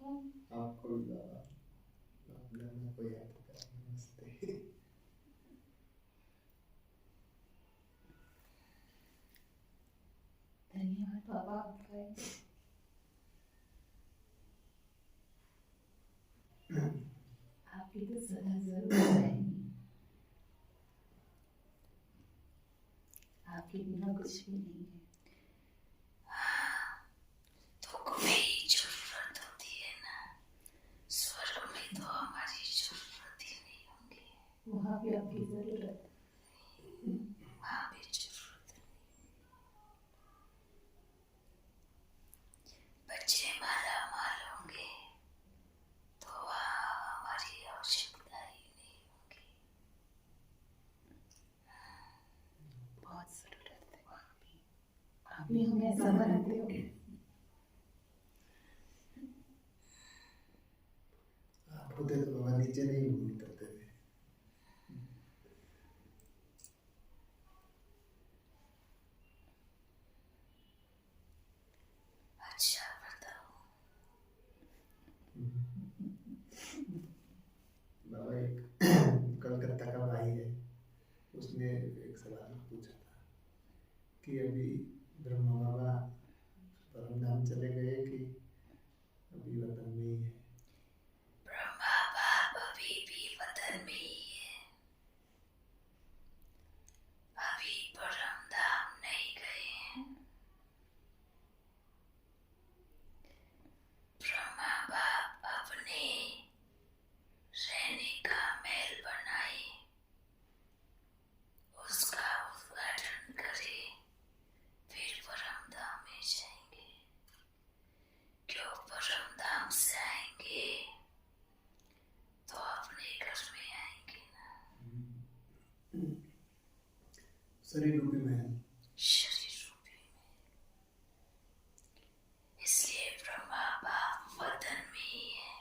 आपको भी बाबा आपने को याद कर नमस्ते। धन्यवाद बाबा आपका। आपकी तो सदा जरूर रहेंगी, आपके बिना कुछ भी नहीं है। तो कोई जरूरत होती है ना, स्वर्ग में तो हमारी जरूरत ही नहीं होगी। वहाँ भी आपकी जरूरत, वहाँ भी जरूरत नहीं। बच्चे माला माल होंगे तो वहाँ हमारी आवश्यकता ही नहीं होगी। बहुत जरूरत है वहाँ भी। आप भी हमें ऐसा बनाते हो। आप होते तो बाबा नीचे नहीं भूल करते थे। अच्छा बताओ बाबा एक कलकत्ता का भाई है, उसने एक सवाल पूछा था कि अभी ब्रह्मा बाबा परम धाम चले गए कि अभी वतन में ही है। ब्रह्मा बाप अभी भी वतन में ही है, अभी परम धाम नहीं गए हैं। ब्रह्मा बाप अपने रहने का महल बनाए, उसका उद्घाटन करे, फिर परम धाम में जाएंगे। क्यों परम धाम से आएंगे तो अपने घर में आएंगे ना, शरीर रूपी महल। शरीर रूपी में। इसलिए ब्रह्मा बाप वतन में ही है,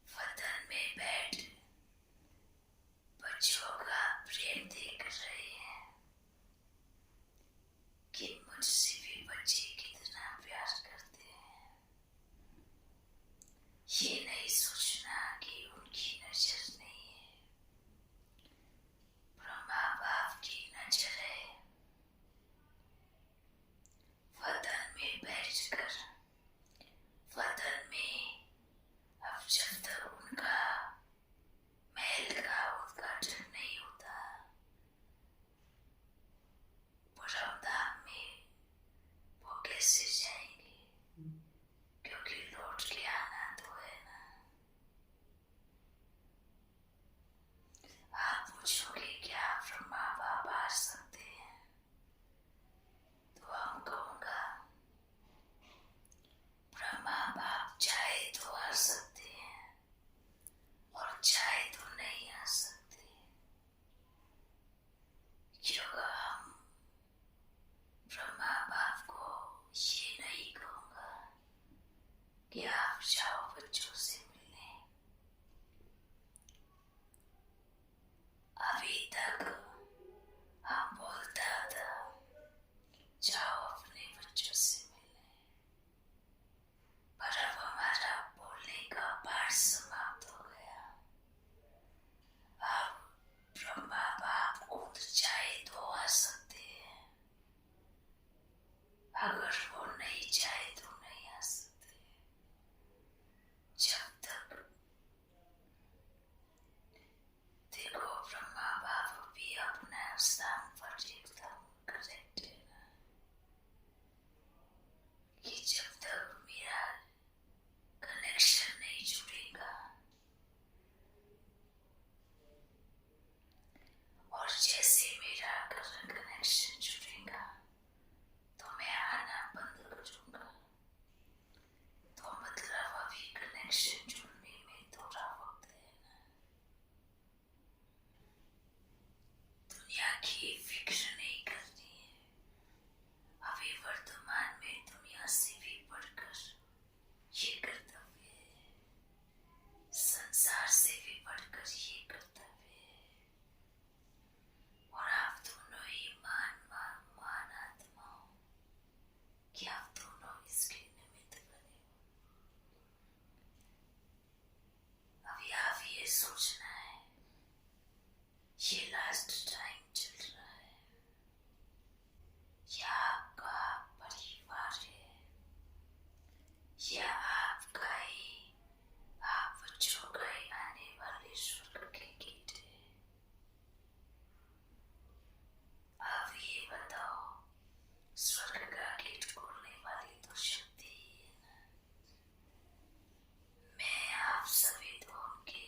वतन में बैठ बच्चों का प्रेम देख रहे हैं कि मुझसे भी बच्चे कितना प्यार करते हैं। ये नहीं सोचना कि उनकी नजर नहीं है, ब्रह्मा बाप की नजर है। वतन में बैठकर, वतन में अब जब तक उनका महल का उद्घाटन नहीं होता, परम धाम में सोचना है ये लास्ट टाइम चल रहा है, या आपका परिवार है, या आपका ही आप बच्चों का ही आने वाले स्वर्ग के गेट है। अब ये बताओ, स्वर्ग का गेट खोलने वाली तो शक्ति है ना। मैं आप सभी दोनों के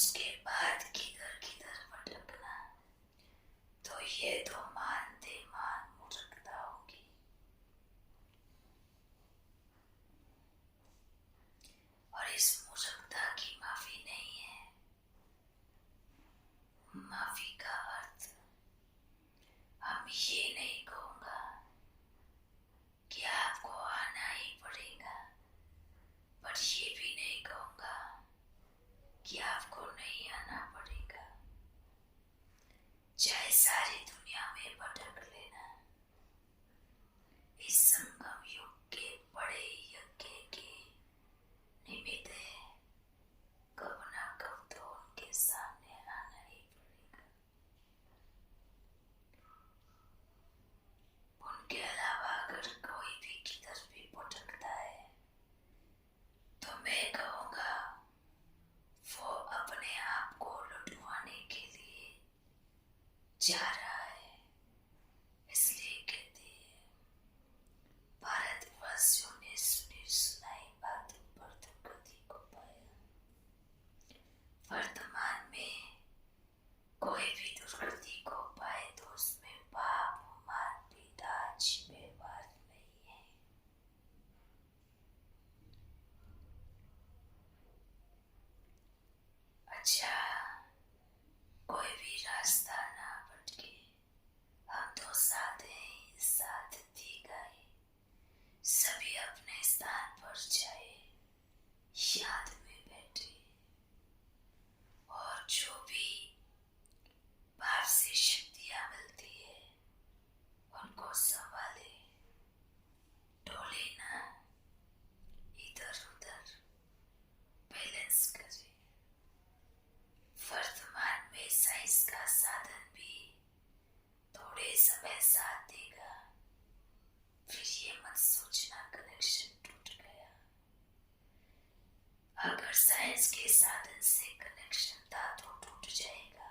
उसके बाद किधर किधर भटकना, तो ये तो मानते मान मूर्खता होगी। और इस मूर्खता की माफी नहीं है। माफी का अर्थ हम ये नहीं कहूंगा कि आपको आना ही पड़ेगा, पर ये भी नहीं कहूंगा कि आपको नहीं आना पड़ेगा। चाहे सारी दुनिया में भटक लेना, इस संगम युग के बड़े यज्ञ के निमित्त है, कब ना कब तो उनके सामने आना ही पड़ेगा। उनके अलावा अगर कोई भी किधर भी भटकता है, तो मैं कहूंगा वो अपने आप को लुटवाने के लिए जा रहा है। इसलिए कहते हैं, भारतवासियों ने सुनी सुनाई बातों पर दुर्गति को पाया। वर्तमान में कोई भी दुर्गति को पाए तो उसमें पाप मारपीट जिम्मेवार नहीं है। अच्छा, कोई भी रास्ता ना भटके, हम तो साथ हैं, साथ दी गए, सभी अपने स्थान पर जाए, याद में बैठे, और जो भी बाप से शक्तियां मिलती है उनको संभाले, डोले ना, इधर उधर बैलेंस करे। वर्तमान में साइंस का साधन भी थोड़े समय साथ देगा, फिर ये मत सोचना कनेक्शन टूट गया। अगर साइंस के साधन से कनेक्शन था तो टूट जाएगा,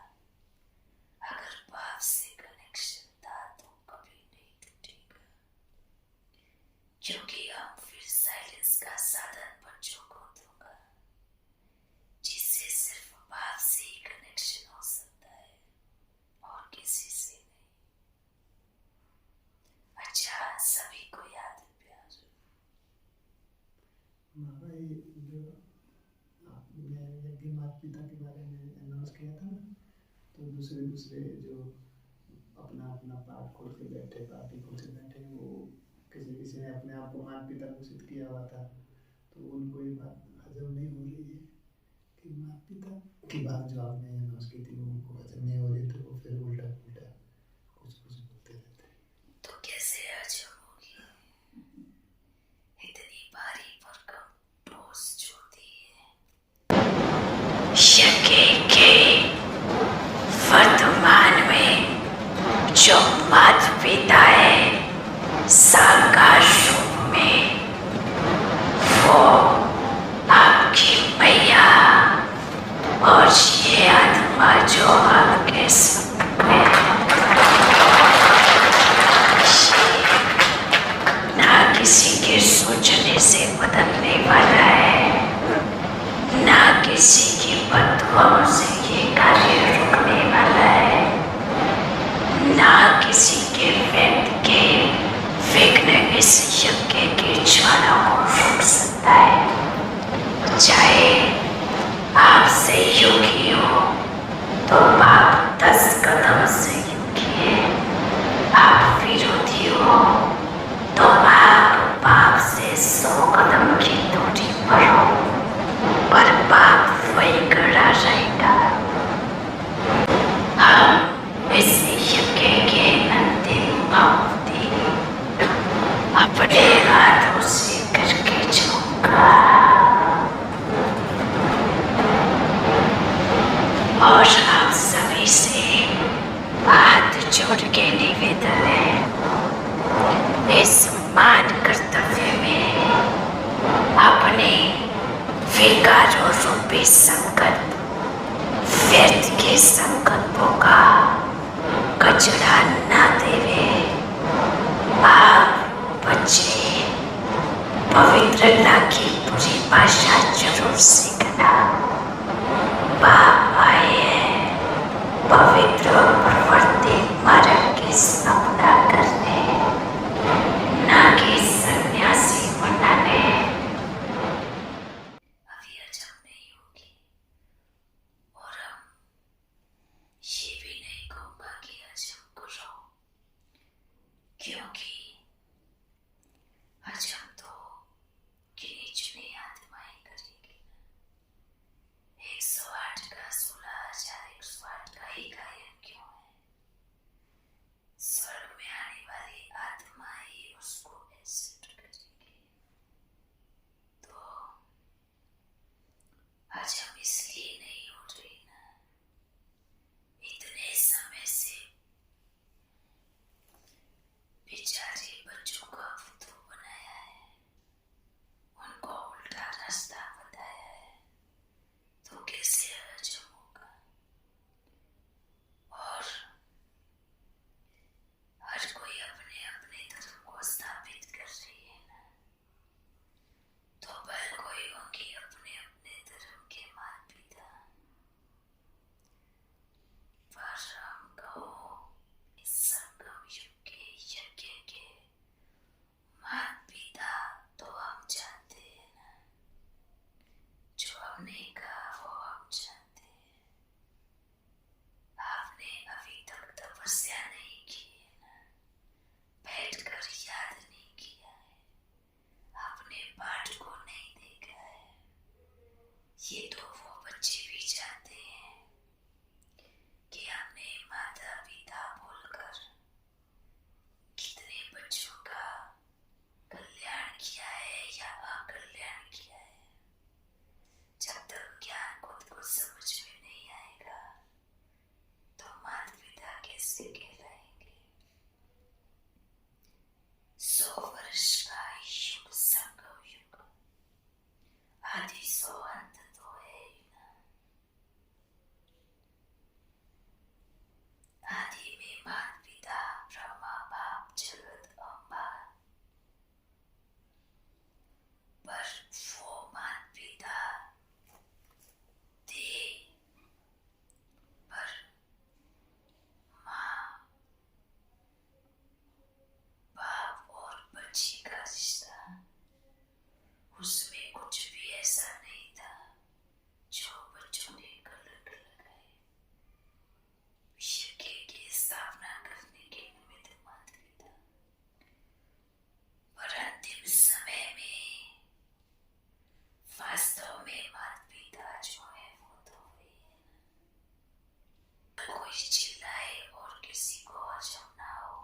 अगर बाप से कनेक्शन था तो कभी नहीं टूटेगा, क्योंकि हम फिर साइलेंस का साधन बच्चों को दूंगा, जिससे सिर्फ बाप से ही कनेक्शन हो सकता है और किसी से नहीं। अच्छा, सभी को याद है प्यार। बाबा ये जो आपने यज्ञ माता पिता के बारे में अनाउंस किया था ना, तो दूसरे दूसरे जो अपना अपना पाठ खोल के बैठे, पार्टी खोल के बैठे, वो किसी किसी ने अपने आप को माता पिता घोषित किया हुआ था, तो उनको ये बात हजम नहीं हो रही है कि माता पिता की बात जो आपने अनाउंस की थी वो उनको हजम नहीं हो रही, तो वो फिर उल्टा उल्टा कुछ कुछ बोलते रहते हैं। तो कैसे हजम होगी? इतनी भारी भरकम डोज जो दी है। यज्ञ के वर्तमान में जो माता पिता है साकार रूप में, वो आपकी मैया और ये आत्मा जो आपके संग में ना किसी के सोचने से बदलने वाला है, ना किसी की बददुआओं से ये कार्य रुकने वाला है, ना किसी के व्यक्ति के विघ्न इस यज्ञ की ज्वाला को रोक सकता है। चाहे आपसे योगी हो तो आप 10 कदम से योगी है, आप विरोधी हो तो आप पाप से 100 कदम की दूरी पर हो, पर पाप वही खड़ा रहेगा। हम इस यज्ञ के अंतिम आहुति अपने हाथों से करके जाऊंगा, और आप सभी से हाथ जोड़ के निवेदन है, इस मान कर्तव्य में अपने विकारों रूपी संकल्प, व्यर्थ के संकल्पों का कचरा न देवे। आप बच्चे पवित्रता की पूरी भाषा जरूर सीखना। बाप कोई चिल्लाए और किसी को हजम ना हो,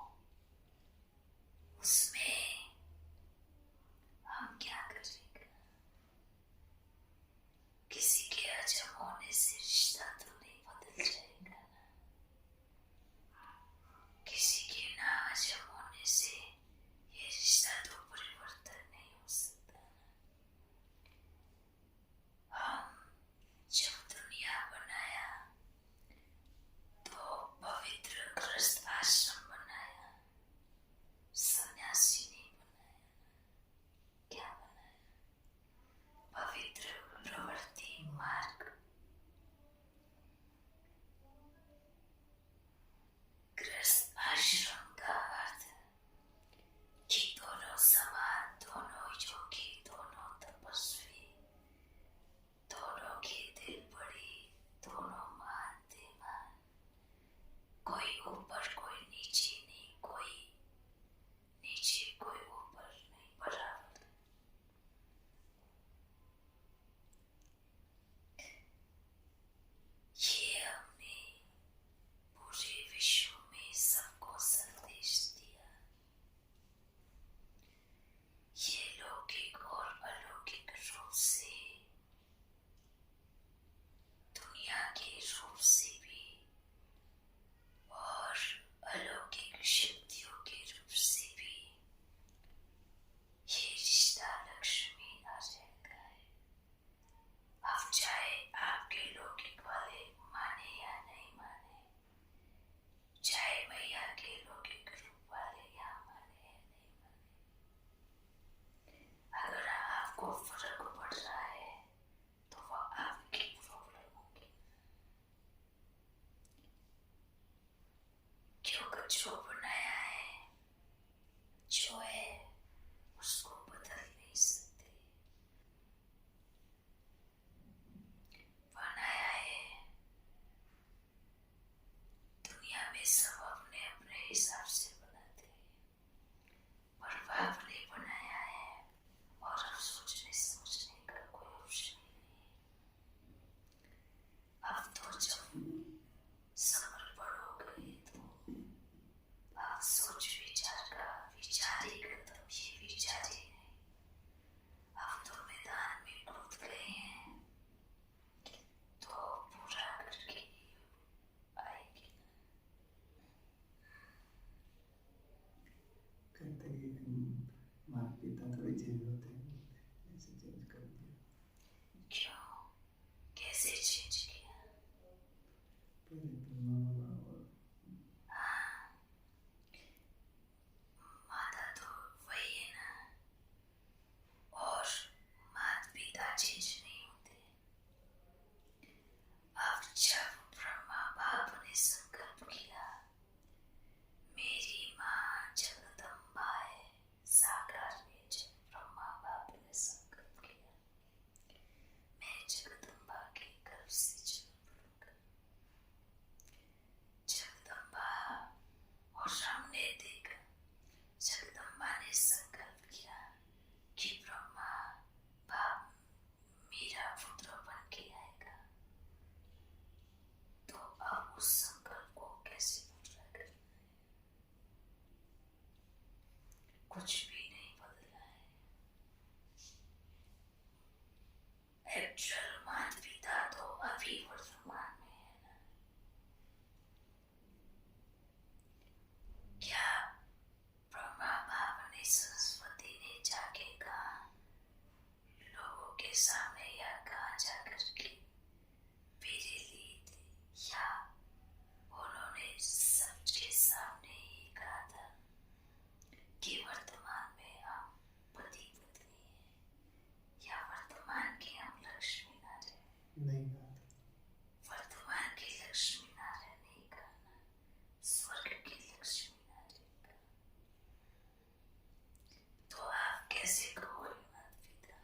उसमें हम क्या करेंगे? किसी के हजम होने से रिश्ता तो नहीं बदल जाएगा ना, किसी के ना हजम होने से ये रिश्ता तो परिवर्तन नहीं हो सकता ना। हम जब दुनिया बनाया तो पवित्र गृहस्थ आश्रम बनाया, सन्यासी नहीं बनाया। क्या बनाया? पवित्र प्रवृत्ति मार्ग। गृहस्थ आश्रम का अर्थ कि दोनों समान, दोनों योगी, दोनों तपस्वी, दोनों के दिल बड़ी, दोनों मान देवान, कोई ऊपर कोई नीचे नहीं, कोई नीचे कोई ऊपर नहीं, बराबर। ये हमने पूरे विश्व में सबको संदेश दिया। ये लौकिक और अलौकिक रूप से, दुनिया के रूप से भी और अलौकिक शक्तियों के रूप से भी ये रिश्ता लक्ष्मी नारायण का है। अब चाहे आपके लौकिक वाले माने या नहीं माने, चाहे मैया के लौकिक रूप वाले या माने या नहीं माने, अगर आपको फर्क पड़ रहा है तो वह आपकी प्रॉब्लम होगी, क्योंकि जो बनाया है, जो है, उसको बदल नहीं सकते। बनाया है, दुनिया में सब अपने अपने हिसाब से बनाते हैं, पर बाप ने बनाया है और अब सोचने समझने का कोई ऑप्शन ही नहीं। अब तो जब समर्पण हो गए तो अब सोच विचार का विचार ही खत्म, ये विचार ही नहीं। अब तो मैदान में कूद गए हैं तो पूरा करके ही आएंगे ना। कहते हैं कि माता पिता थोड़े चेंज होते हैं, ऐसे चेंज कर दिया। क्यों? कैसे चेंज किया? पहले तो माँ बाबा और माता तो वही है ना, और माता पिता चेंज नहीं होते। अब जब ब्रह्मा बाप ने संकल्प किया, मेरी माँ जगदम्बा है, साकार में जब ब्रह्मा बाप ने संकल्प किया, मैं जगदम्बा के गर्भ से जन्म लूंगा। जगदम्बा, और हमने देखा, जगदम्बा ने संकल्प किया कि ब्रह्मा बाप मेरा पुत्र बन के आएगा, तो अब उस संकल्प को कैसे पूरा करना है? कुछ भी नहीं बदला है। एक्चुअल माता पिता तो अभी वर्तमान में है ना। क्या ब्रह्मा बाप ने, सरस्वती ने जाके कहा लोगों के सामने, या कहा जाकर के मेरे लिए थे, या उन्होंने सबके सामने ही कहा था कि वर्तमान में हम पति पत्नी हैं, या वर्तमान के हम लक्ष्मी नारायण? नहीं कहा था। वर्तमान के लक्ष्मी नारायण नहीं कहना, स्वर्ग के लक्ष्मी नारायण का। तो आप कैसे कहोगे माता पिता?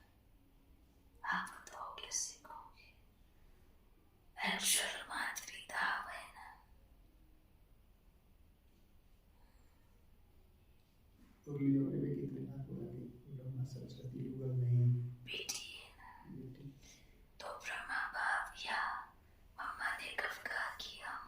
आप बताओ कैसे कहोगे? एक्चुअल माता पिता आप है ना। उर्लियों में भी कितने बार बोला कि ब्रह्मा सरस्वती युगल नहीं, बेटी है ना। बेटी। तो ब्रह्मा बाप या मम्मा ने कब कहा कि हम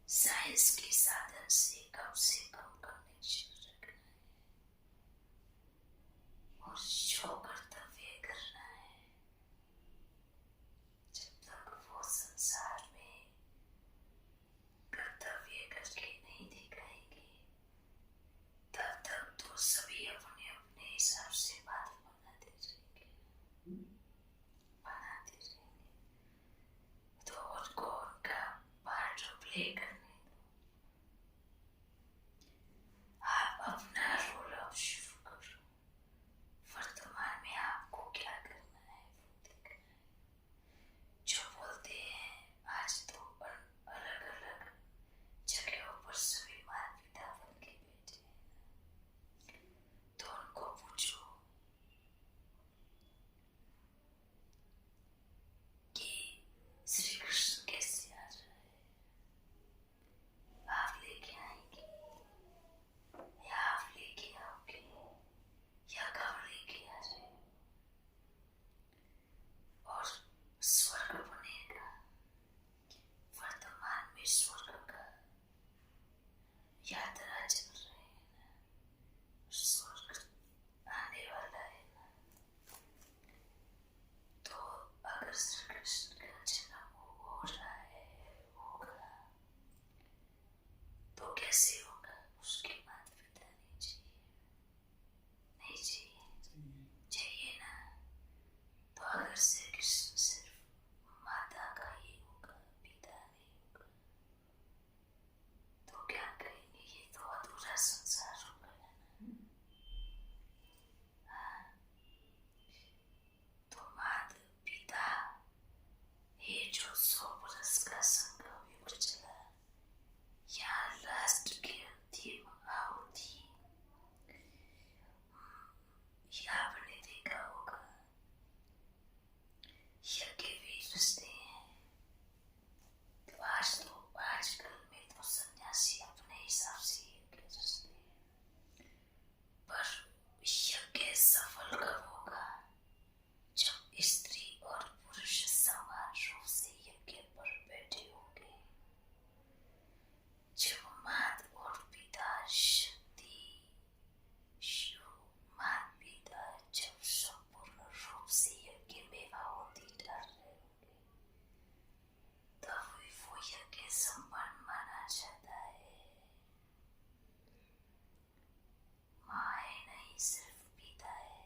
साइंस के साधन से कम कनेक्शन रखना है और जो कर्तव्य करना है। जब तक वो संसार में कर्तव्य करके नहीं दिखाएंगे तब तक तो सभी अपने अपने हिसाब से बात बनाते रहेंगे। तो उनको उनका पार्ट प्ले करने दो। आप अपना रोल अब शुरू करो। वर्तमान में आपको क्या करना है वो देखना है। जो बोलते हैं आज तो अलग अलग जगहों पर सभी माता पिता बन के बैठे हैं, तो उनको पूछो कि श्री कृष्ण कैसे आ रहा है, आप लेके आएंगे या आप लेके आओगे या कब लेके आ रहे हो। और स्वर्ग बनेगा, वर्तमान में स्वर्ग का यात्रा चल रही है ना, स्वर्ग आने वाला है ना। तो अगर श्री कृष्ण का जन्म हो रहा है होगा तो कैसे होगा, उसके माता पिता नहीं चाहिए, नहीं चाहिए, चाहिए ना। तो अगर श्री कृष्ण सिर्फ माता का ही होगा, पिता नहीं होगा, तो क्या कहेंगे, ये तो अधूरा संसार होगा ना। हाँ? तो माता पिता ये जो 100 बरस का संगम युग चला, यहाँ राष्ट्र की अंतिम आहुति आपने देखा होगा, यज्ञ भी रचते हैं। तो आजकल में तो सन्यासी अपने हिसाब से यज्ञ रचते हैं, पर यज्ञ सफल कब होगा, जब स्त्री और पुरुष समान रूप से यज्ञ पर बैठे होंगे, जब माता और पिता शक्ति माता पिता जब संपूर्ण रूप से यज्ञ में आहुति डाल रहे होंगे, तब वो यज्ञ संपन्न माना जाता है। माँ है नहीं सिर्फ पिता है,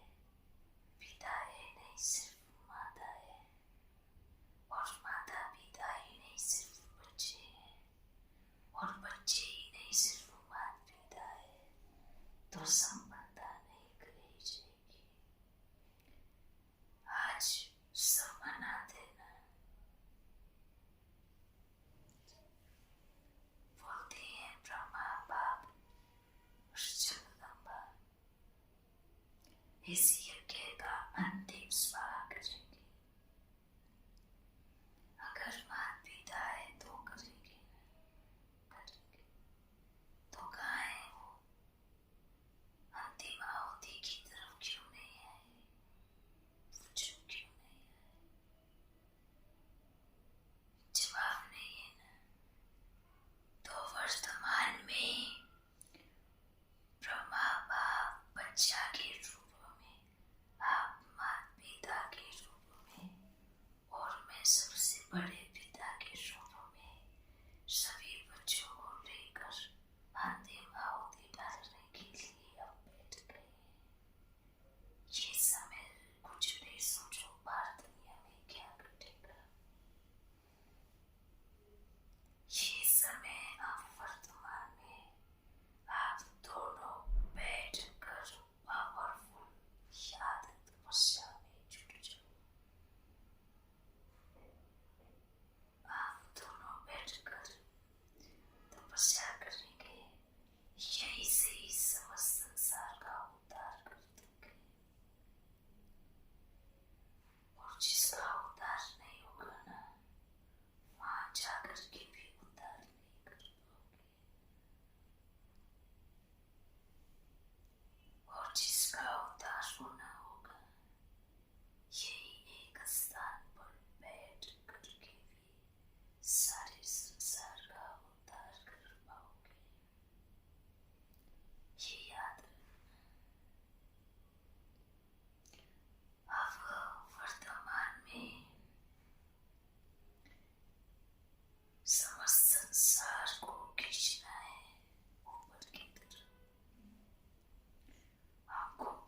पिता है नहीं सिर्फ माता है, और माता पिता ही नहीं सिर्फ बच्चे हैं, और बच्चे ही नहीं सिर्फ माता पिता है। तो संबंधता नहीं कही जाएगी। आज सब मनाते ना, बोलते हैं ब्रह्मा बाप और जगदम्बा इस यज्ञ का अंतिम स्वाहा करेंगे। अगर माता पिता है तो करेंगे, तो कहाँ है वो, अंतिम आहुति की तरफ क्यों नहीं आए, पूछो क्यों नहीं आए, जवाब नहीं है ना। तो वर्तमान में ब्रह्मा बाप बच्चा के रूप में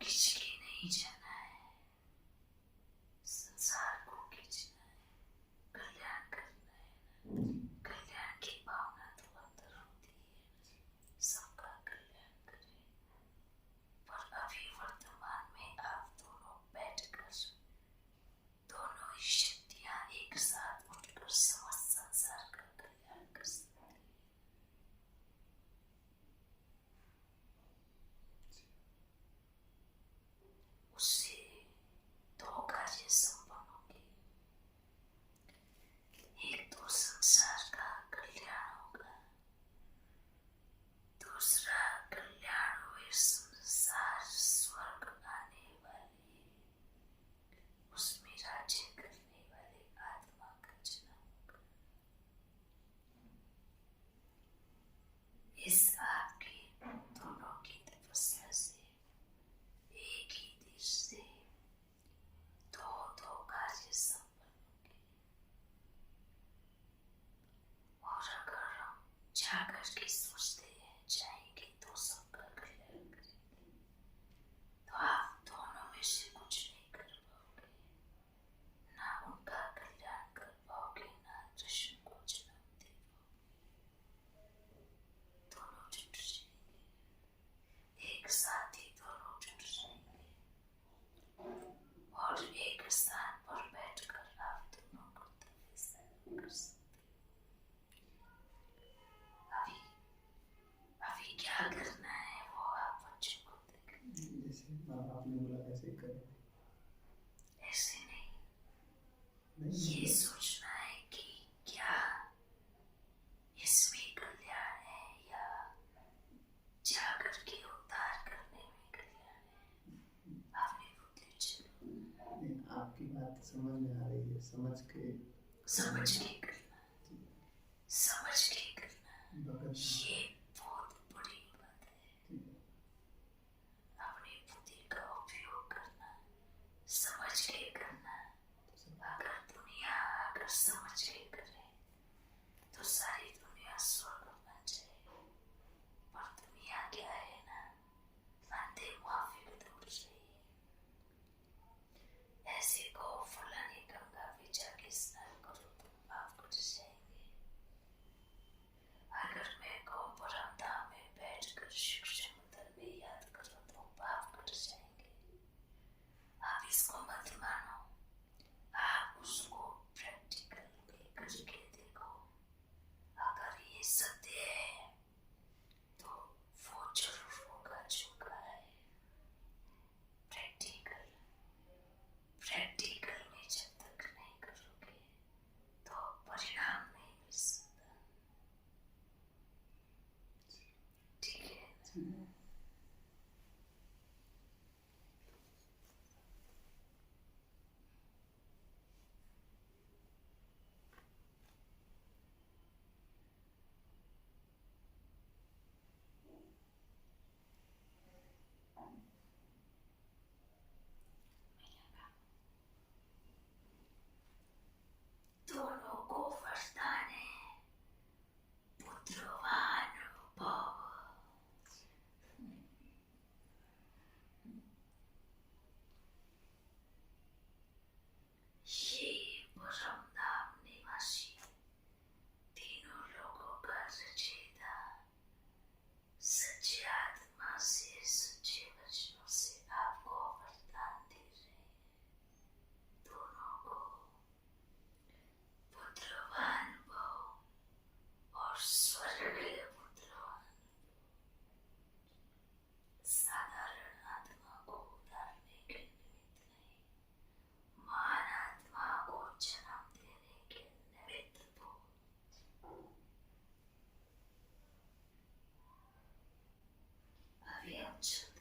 खिंच के नहीं जाना है, संसार को खींचना है, कल्याण करना है। कल्याण की भावना तो अंदर होती है, सबका कल्याण करें। पर अभी वर्तमान में आप दोनों बैठकर दोनों ही शक्तियां एक साथ उठकर समस्त संसार का कल्याण कर सकते हैं। उससे दो कार्य संपन्न होंगे। एक तो संसार का कल्याण होगा, दूसरा कल्याण हुए संसार स्वर्ग आने वाले, उसमें राज्य करने वाले आत्मा का जन्म होगा। इस आपकी दोनों की तपस्या से एक ही देश से दो दो कार्य संपन्न होंगे। और अगर हम जाकर के सोचते हैं जाएंगे तो सबका कल्याण करेंगे, तो आप दोनों में से कुछ नहीं कर पाओगे। ना उनका कल्याण कर पाओगे, ना कृष्ण को जन्म दे पाओगे। दोनों जुट जाएंगे, एक साथ ही दोनों जुट जाएंगे और एक स्थान पर बैठकर आप दोनों कर्तव्य साधन कर सकते हो। अभी क्या करना है वो आप बच्चों को देखें। जैसे माँ बाप ने बोला ऐसे ही करो। ऐसे नहीं, नहीं ये सोचना है कि क्या इसमें कल्याण है या जाकर के उद्धार करने में कल्याण है। आपने बुद्धि चलो नहीं, आपकी बात समझ में आ रही है, समझ के करना, समझ के करना, भगत ये बहुत बड़ी बात है। अपनी बुद्धि का उपयोग करना, समझ के करना। अगर दुनिया अगर समझ के करे तो सारी दुनिया स्वर्ग बन जाए। पर दुनिया क्या है ना, अंधे मुआफिक दौड़ रही है। ऐसे को फलानी गंगा में जाके स्नान करो तो पाप कट जाएंगे। अगर मैं को परम धाम में बैठकर शिक्षा मंदिर में याद करो तो पाप कट जाएंगे। आप इसको मत मानो, आप उसको प्रैक्टिकल में करके देखो। अगर ये सत्य है तो वो जरूर होगा जो कहा है। प्रैक्टिकल में जब तक नहीं करोगे तो परिणाम नहीं मिल सकता। ठीक है ना? दोनों को वरदान है, पुत्रवान भव। ये परम धाम निवासी तीनों लोगों का रचयिता सच्चे आत्मा से सच्चे वचनों से आपको वरदान दे रहे हैं। दोनों को पुत्रवान भव और स्वर्गीय पुत्रवान। साधारण आत्मा को उतारने के निमित्त नहीं, महान आत्मा को जन्म देने के निमित्त हो। अभी हम चलते